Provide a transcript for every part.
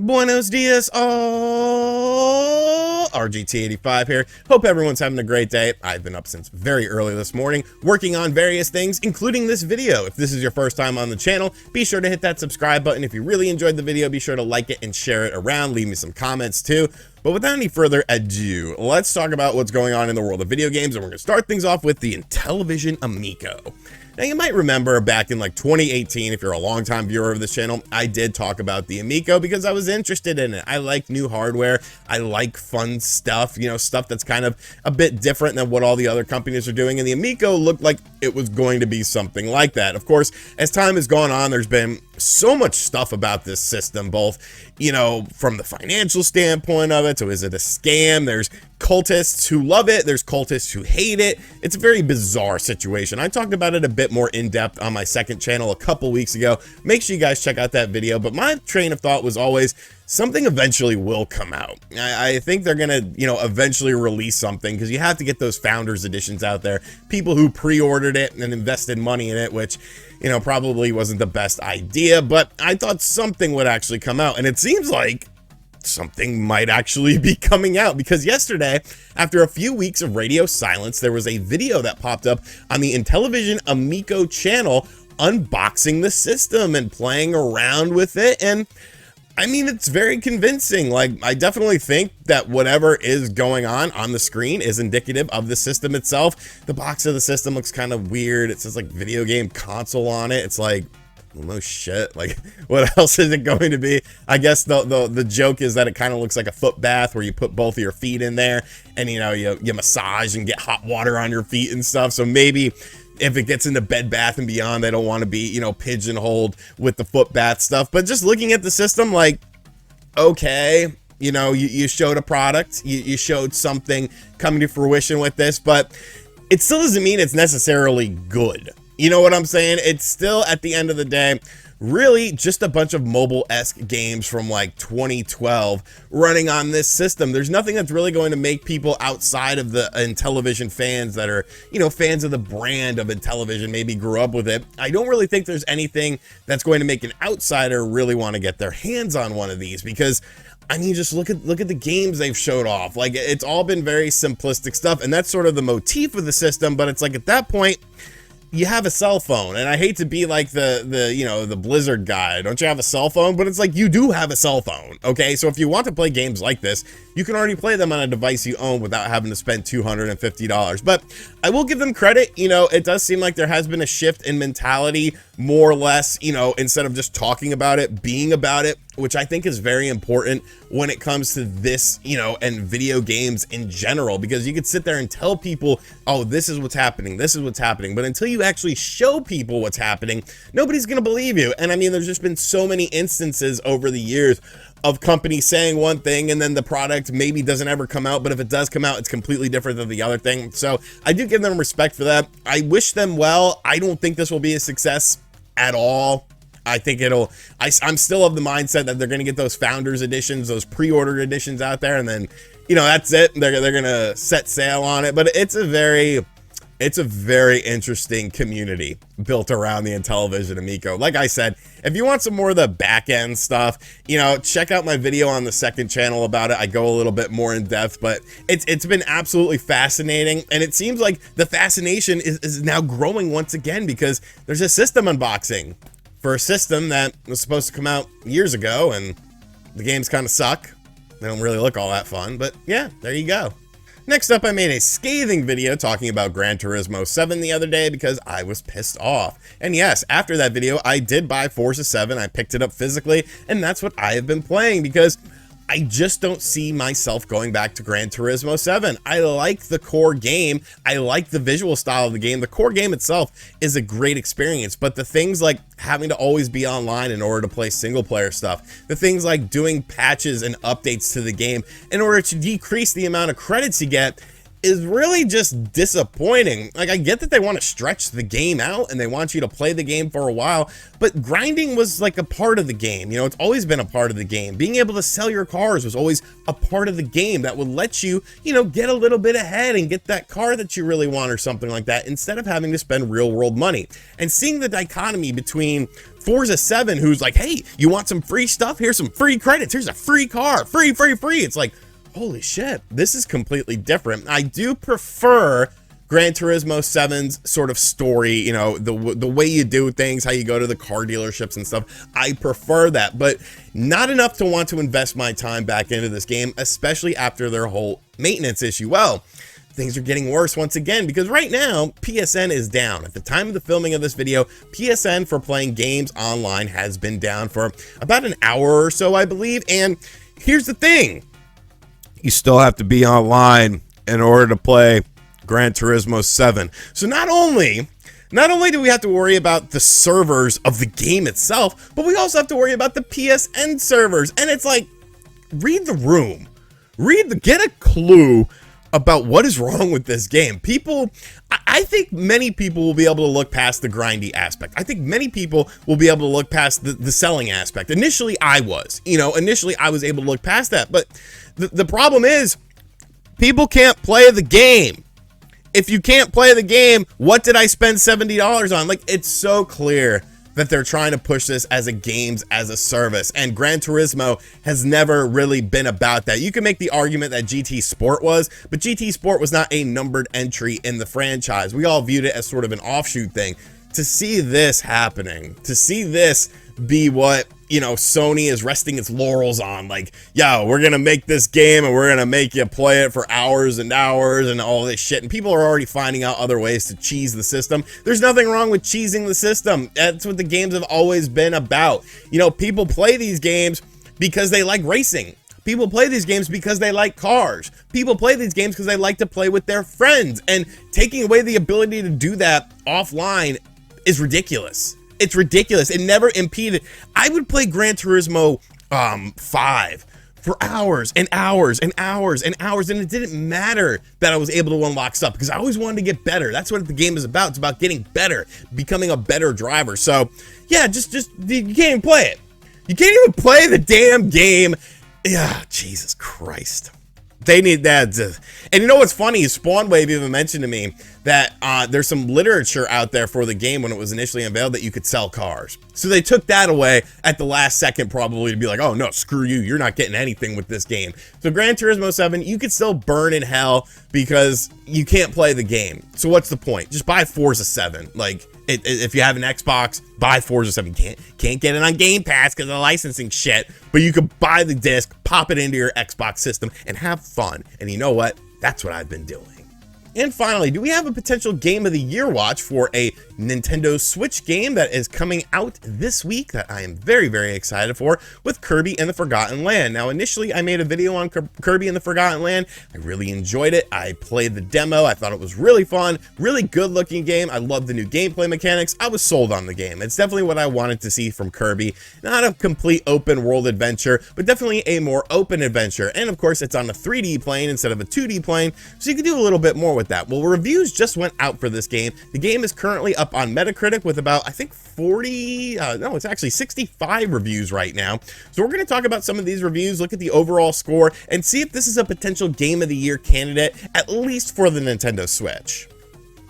Buenos dias, all! RGT85 here. Hope everyone's having a great day. I've been up since very early this morning, working on various things, including this video. If this is your first time on the channel, be sure to hit that subscribe button. If you really enjoyed the video, be sure to like it and share it around. Leave me some comments too. But without any further ado, let's talk about what's going on in the world of video games, and we're going to start things off with the Intellivision Amico. Now, you might remember back in like 2018, if you're a longtime viewer of this channel, I did talk about the Amico because I was interested in it. I like new hardware. I like fun stuff, you know, stuff that's kind of a bit different than what all the other companies are doing. And the Amico looked like it was going to be something like that. Of course, as time has gone on, there's been so much stuff about this system, both, you know, from the financial standpoint of it, so is it a scam? There's cultists who love it, there's cultists who hate it. It's a very bizarre situation. I talked about it a bit more in depth on my second channel a couple weeks ago. Make sure you guys check out that video, but my train of thought was always something eventually will come out. I think they're gonna, you know, eventually release something, because you have to get those founders editions out there. People who pre-ordered it and invested money in it, which, you know, probably wasn't the best idea, but I thought something would actually come out, and it seems like something might actually be coming out, because yesterday, after a few weeks of radio silence, there was a video that popped up on the Intellivision Amico channel unboxing the system and playing around with it. And I mean, it's very convincing. Like, I definitely think that whatever is going on the screen is indicative of the system itself. The box of the system looks kind of weird. It says like video game console on it. It's like, well, no shit. Like, what else is it going to be? I guess the joke is that it kind of looks like a foot bath where you put both of your feet in there and, you know, you massage and get hot water on your feet and stuff. So maybe if it gets into Bed Bath and Beyond, they don't want to be, you know, pigeonholed with the foot bath stuff. But just looking at the system, like, okay, you know, you showed a product, you showed something coming to fruition with this, but it still doesn't mean it's necessarily good. You know what I'm saying? It's still, at the end of the day, really just a bunch of mobile-esque games from like 2012 running on this system. There's nothing that's really going to make people outside of the Intellivision fans that are, you know, fans of the brand of Intellivision, maybe grew up with it. I don't really think there's anything that's going to make an outsider really want to get their hands on one of these, because I mean, just look at the games they've showed off. Like, it's all been very simplistic stuff, and that's sort of the motif of the system. But it's like, at that point, you have a cell phone, and I hate to be like the you know, the Blizzard guy. Don't you have a cell phone? But it's like, you do have a cell phone, okay? So if you want to play games like this, you can already play them on a device you own without having to spend $250. But I will give them credit. You know, it does seem like there has been a shift in mentality, more or less, you know, instead of just talking about it, being about it, which I think is very important when it comes to this, you know, and video games in general, because you could sit there and tell people, oh, this is what's happening, this is what's happening, but until you actually show people what's happening, nobody's gonna believe you. And I mean, there's just been so many instances over the years of companies saying one thing and then the product maybe doesn't ever come out, but if it does come out, it's completely different than the other thing. So I do give them respect for that. I wish them well. I don't think this will be a success at all. I think I'm still of the mindset that they're going to get those founders editions, those pre-ordered editions out there, and then, you know, that's it. They're going to set sail on it. But it's a very interesting community built around the Intellivision Amico. Like I said, if you want some more of the back end stuff, you know, check out my video on the second channel about it. I go a little bit more in depth, but it's been absolutely fascinating. And it seems like the fascination is now growing once again, because there's a system unboxing for a system that was supposed to come out years ago, and the games kind of suck. They don't really look all that fun, but yeah, there you go. Next up, I made a scathing video talking about Gran Turismo 7 the other day because I was pissed off. And yes, after that video, I did buy Forza 7. I picked it up physically, and that's what I have been playing, because I just don't see myself going back to Gran Turismo 7. I like the core game. I like the visual style of the game. The core game itself is a great experience, but the things like having to always be online in order to play single player stuff, the things like doing patches and updates to the game in order to decrease the amount of credits you get, is really just disappointing. Like, I get that they want to stretch the game out and they want you to play the game for a while, but grinding was like a part of the game. You know, it's always been a part of the game. Being able to sell your cars was always a part of the game that would let you, you know, get a little bit ahead and get that car that you really want or something like that, instead of having to spend real world money. And seeing the dichotomy between Forza 7, who's like, hey, you want some free stuff? Here's some free credits. Here's a free car. Free. It's like, holy shit, this is completely different. I do prefer Gran Turismo 7's sort of story, you know, the way you do things, how you go to the car dealerships and stuff. I prefer that, but not enough to want to invest my time back into this game, especially after their whole maintenance issue. Well, things are getting worse once again, because right now PSN is down. At the time of the filming of this video, PSN for playing games online has been down for about an hour or so, I believe. And here's the thing. You still have to be online in order to play Gran Turismo 7. So not only do we have to worry about the servers of the game itself, but we also have to worry about the PSN servers. And it's like, read the room. Get a clue about what is wrong with this game. I think many people will be able to look past the grindy aspect. I think many people will be able to look past the selling aspect. Initially, I was able to look past that, but the problem is people can't play the game. If you can't play the game, what did I spend $70 on? Like, it's so clear that they're trying to push this as a games as a service, and Gran Turismo has never really been about that. You can make the argument that GT Sport was, but GT Sport was not a numbered entry in the franchise. We all viewed it as sort of an offshoot thing. To see this happening, to see this be what, you know, Sony is resting its laurels on, like, yo, we're gonna make this game and we're gonna make you play it for hours and hours and all this shit, and people are already finding out other ways to cheese the system. There's nothing wrong with cheesing the system. That's what the games have always been about. You know, people play these games because they like racing. People play these games because they like cars. People play these games because they like to play with their friends, and taking away the ability to do that offline is ridiculous. It's ridiculous. It never impeded. I would play Gran Turismo 5 for hours and hours and hours and hours, and it didn't matter that I was able to unlock stuff, because I always wanted to get better. That's what the game is about. It's about getting better, becoming a better driver. So yeah, just you can't even play it. You can't even play the damn game. Yeah, Jesus Christ. They need that. And you know what's funny is Spawnwave even mentioned to me that there's some literature out there for the game when it was initially unveiled that you could sell cars. So they took that away at the last second, probably, to be like, oh no, screw you, you're not getting anything with this game. So Gran Turismo 7, you could still burn in hell because you can't play the game. So what's the point? Just buy Forza 7. Like, if you have an Xbox, buy Forza 7. Can't get it on Game Pass because of the licensing shit, but you could buy the disc, pop it into your Xbox system, and have fun. And you know what? That's what I've been doing. And finally, do we have a potential Game of the Year watch for a Nintendo Switch game that is coming out this week that I am very, very excited for, with Kirby and the Forgotten Land. Now, initially, I made a video on Kirby and the Forgotten Land. I really enjoyed it. I played the demo. I thought it was really fun, really good-looking game. I love the new gameplay mechanics. I was sold on the game. It's definitely what I wanted to see from Kirby. Not a complete open-world adventure, but definitely a more open adventure. And, of course, it's on a 3D plane instead of a 2D plane, so you can do a little bit more with that. Well, reviews just went out for this game. The game is currently up on Metacritic with about, I think, 65 reviews right now. So we're going to talk about some of these reviews, look at the overall score, and see if this is a potential Game of the Year candidate, at least for the Nintendo Switch.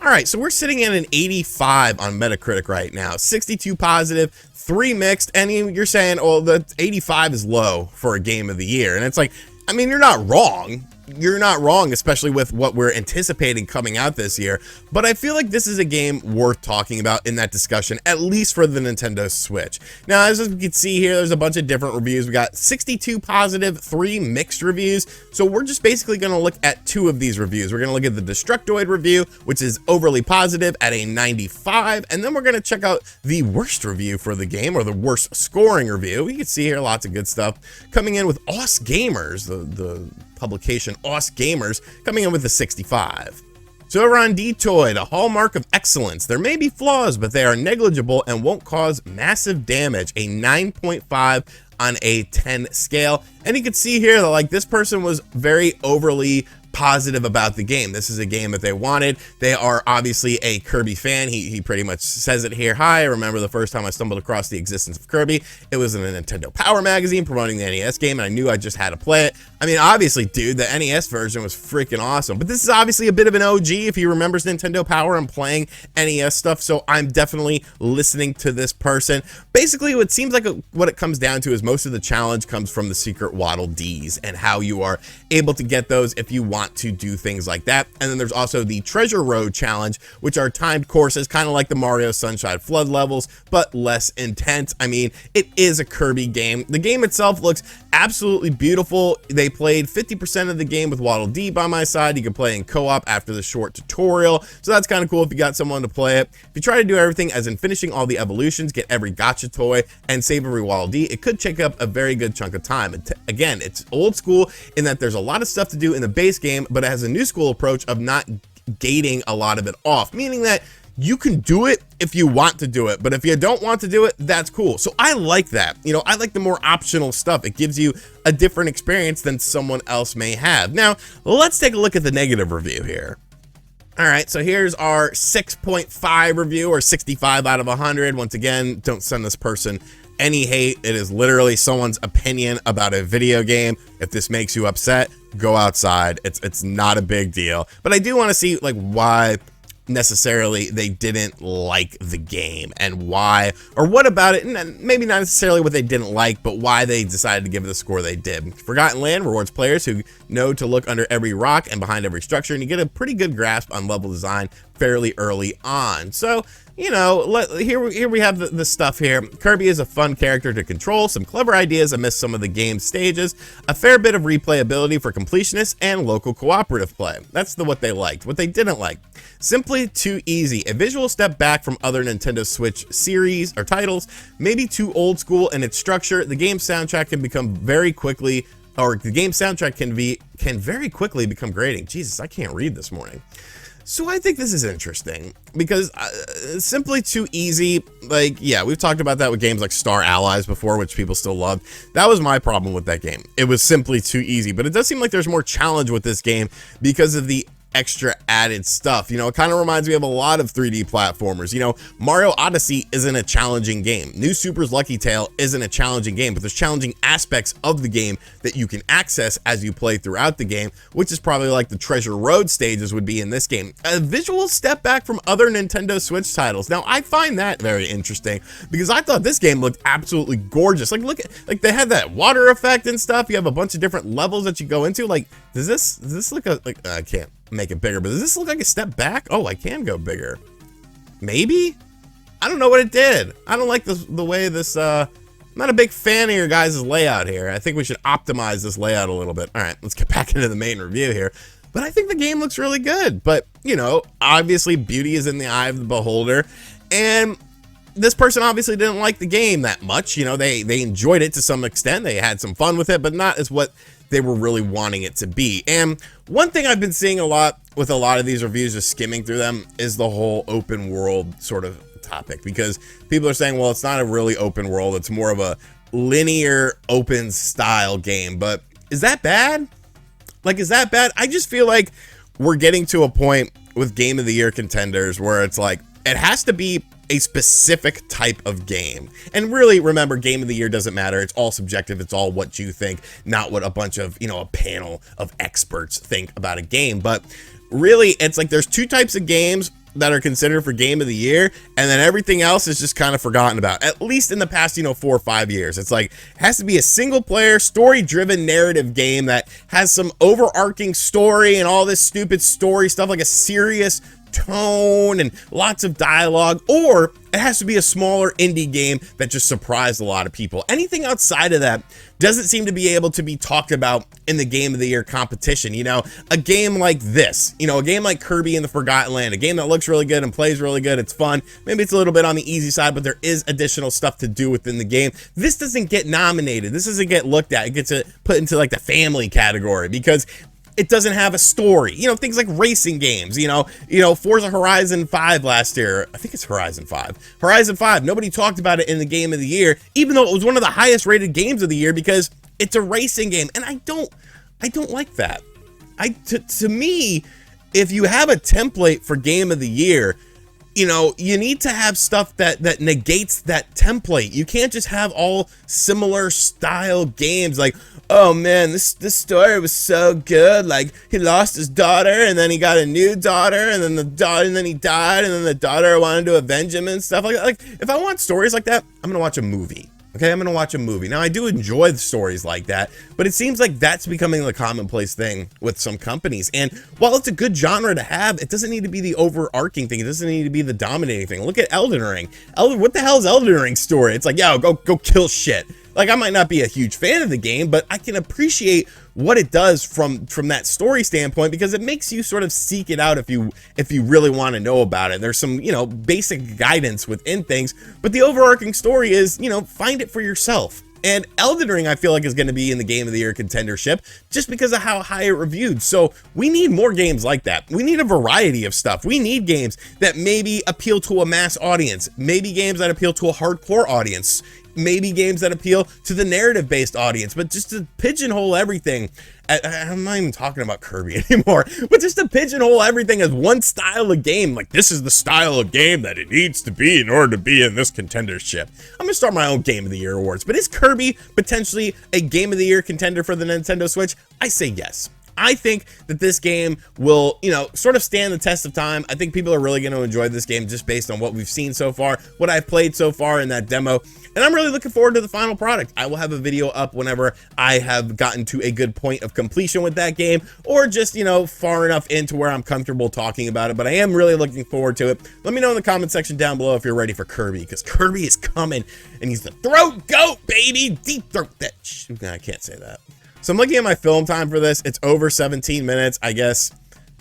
All right, so we're sitting at an 85 on Metacritic right now, 62 positive, 3 mixed, and you're saying, oh, the 85 is low for a Game of the Year. And it's like, I mean, you're not wrong. You're not wrong, especially with what we're anticipating coming out this year, but I feel like this is a game worth talking about in that discussion, at least for the Nintendo Switch. Now, as you can see here, there's a bunch of different reviews. We got 62 positive, 3 mixed reviews, so we're just basically going to look at 2 of these reviews. We're going to look at the Destructoid review, which is overly positive at a 95, and then we're going to check out the worst review for the game, or the worst scoring review. You can see here lots of good stuff coming in with Us Gamers, the publication Us Gamers, coming in with a 65. So over on D-Toy, the hallmark of excellence. There may be flaws, but they are negligible and won't cause massive damage. A 9.5 on a 10 scale. And you can see here that, like, this person was very overly positive about the game. This is a game that they wanted. They are obviously a Kirby fan. He pretty much says it here. Hi, I remember the first time I stumbled across the existence of Kirby. It was in a Nintendo Power magazine promoting the NES game, and I knew I just had to play it. I mean, obviously, dude, the NES version was freaking awesome, but this is obviously a bit of an OG if he remembers Nintendo Power and playing NES stuff, so I'm definitely listening to this person. Basically, what seems like what it comes down to is most of the challenge comes from the secret Waddle Dees and how you are able to get those if you want to do things like that. And then there's also the Treasure Road challenge, which are timed courses, kind of like the Mario Sunshine Flood levels, but less intense. I mean, it is a Kirby game. The game itself looks absolutely beautiful. They played 50% of the game with Waddle Dee by my side. You can play in co-op after the short tutorial, so that's kind of cool if you got someone to play it. If you try to do everything, as in finishing all the evolutions, get every gotcha toy, and save every Waddle Dee, it could take up a very good chunk of time. Again, it's old school in that there's a lot of stuff to do in the base game, but it has a new school approach of not gating a lot of it off, meaning that you can do it if you want to do it, but if you don't want to do it, that's cool. So I like that. You know, I like the more optional stuff. It gives you a different experience than someone else may have. Now, let's take a look at the negative review here. All right, so here's our 6.5 review, or 65 out of 100. Once again, don't send this person any hate. It is literally someone's opinion about a video game. If this makes you upset, go outside. It's not a big deal. But I do want to see like why necessarily they didn't like the game, and why, or what about it, and maybe not necessarily what they didn't like, but why they decided to give it the score they did. Forgotten Land rewards players who know to look under every rock and behind every structure, and you get a pretty good grasp on level design fairly early on. So, you know, here we have the stuff here. Kirby is a fun character to control, some clever ideas amidst some of the game's stages, a fair bit of replayability for completionists, and local cooperative play. That's what they liked. What they didn't like: simply too easy, a visual step back from other Nintendo Switch series or titles, maybe too old school in its structure. The game's soundtrack can become very quickly, or the game's soundtrack can very quickly become grating. Jesus, I can't read this morning. So I think this is interesting because simply too easy. Like, yeah, we've talked about that with games like Star Allies before, which people still love. That was my problem with that game. It was simply too easy, but it does seem like there's more challenge with this game because of the extra added stuff. You know, it kind of reminds me of a lot of 3D platformers. You know, Mario Odyssey isn't a challenging game. New Super's Lucky Tale isn't a challenging game, but there's challenging aspects of the game that you can access as you play throughout the game, which is probably like the Treasure Road stages would be in this game. A visual step back from other Nintendo Switch titles. Now, I find that very interesting because I thought this game looked absolutely gorgeous. Like, look at, like, they had that water effect and stuff. You have a bunch of different levels that you go into. Like, does this look like, I can't make it bigger, but does this look like a step back? Oh, I can go bigger. Maybe? I don't know what it did. I don't like the way this, I'm not a big fan of your guys' layout here. I think we should optimize this layout a little bit. All right, let's get back into the main review here. But I think the game looks really good. But, you know, obviously beauty is in the eye of the beholder. And this person obviously didn't like the game that much. You know, they enjoyed it to some extent. They had some fun with it, but not as what they were really wanting it to be. And one thing I've been seeing a lot with a lot of these reviews, just skimming through them, is the whole open world sort of topic, because people are saying, well, it's not a really open world, it's more of a linear open style game. But is that bad? Like, is that bad? I just feel like we're getting to a point with Game of the Year contenders where it's like, it has to be a specific type of game. And really, remember, Game of the Year doesn't matter. It's all subjective. It's all what you think, not what a bunch of, you know, a panel of experts think about a game. But really, it's like there's two types of games that are considered for Game of the Year, and then everything else is just kind of forgotten about, at least in the past, you know, 4 or 5 years. It's like, it has to be a single player, story-driven narrative game that has some overarching story and all this stupid story stuff, like a serious tone and lots of dialogue, or it has to be a smaller indie game that just surprised a lot of people. Anything outside of that doesn't seem to be able to be talked about in the Game of the Year competition. You know, a game like this, you know, a game like Kirby and the Forgotten Land, a game that looks really good and plays really good, it's fun, maybe it's a little bit on the easy side, but there is additional stuff to do within the game. This doesn't get nominated, this doesn't get looked at, it gets put into like the family category because it doesn't have a story. You know, things like racing games, you know, Forza Horizon 5 last year, I think it's Horizon 5. Horizon 5, nobody talked about it in the Game of the Year, even though it was one of the highest rated games of the year because it's a racing game. And I don't like that. to me, if you have a template for game of the year, you know, you need to have stuff that negates that template. You can't just have all similar style games like, oh man, this story was so good. Like, he lost his daughter and then he got a new daughter, and then he died, and then the daughter wanted to avenge him and stuff like that. Like, if I want stories like that, I'm gonna watch a movie. Okay, I'm gonna watch a movie. Now, I do enjoy the stories like that, but it seems like that's becoming the commonplace thing with some companies. And while it's a good genre to have, it doesn't need to be the overarching thing. It doesn't need to be the dominating thing. Look at Elden Ring. What the hell is Elden Ring's story? It's like, yo, go kill shit. Like, I might not be a huge fan of the game, but I can appreciate what it does from that story standpoint, because it makes you sort of seek it out if you really want to know about it. There's some, you know, basic guidance within things, but the overarching story is, you know, find it for yourself. And Elden Ring, I feel like, is going to be in the Game of the Year contendership just because of how high it reviewed. So we need more games like that. We need a variety of stuff. We need games that maybe appeal to a mass audience, maybe games that appeal to a hardcore audience, maybe games that appeal to the narrative-based audience, but just to pigeonhole everything. I'm not even talking about Kirby anymore, but just to pigeonhole everything as one style of game. Like, this is the style of game that it needs to be in order to be in this contendership. I'm gonna start my own Game of the Year awards, but is Kirby potentially a Game of the Year contender for the Nintendo Switch? I say yes. I think that this game will, you know, sort of stand the test of time. I think people are really going to enjoy this game just based on what we've seen so far, what I've played so far in that demo, and I'm really looking forward to the final product. I will have a video up whenever I have gotten to a good point of completion with that game, or just, you know, far enough into where I'm comfortable talking about it, but I am really looking forward to it. Let me know in the comment section down below if you're ready for Kirby, because Kirby is coming, and he's the throat goat, baby! Deep throat that I can't say that. So I'm looking at my film time for this. It's over 17 minutes. I guess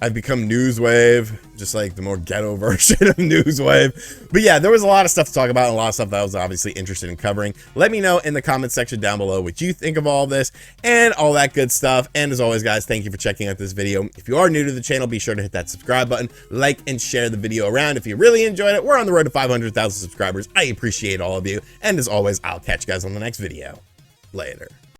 I've become Newswave, just like the more ghetto version of Newswave. But yeah, there was a lot of stuff to talk about, and a lot of stuff that I was obviously interested in covering. Let me know in the comment section down below what you think of all this and all that good stuff. And as always, guys, thank you for checking out this video. If you are new to the channel, be sure to hit that subscribe button, like and share the video around if you really enjoyed it. We're on the road to 500,000 subscribers. I appreciate all of you. And as always, I'll catch you guys on the next video. Later.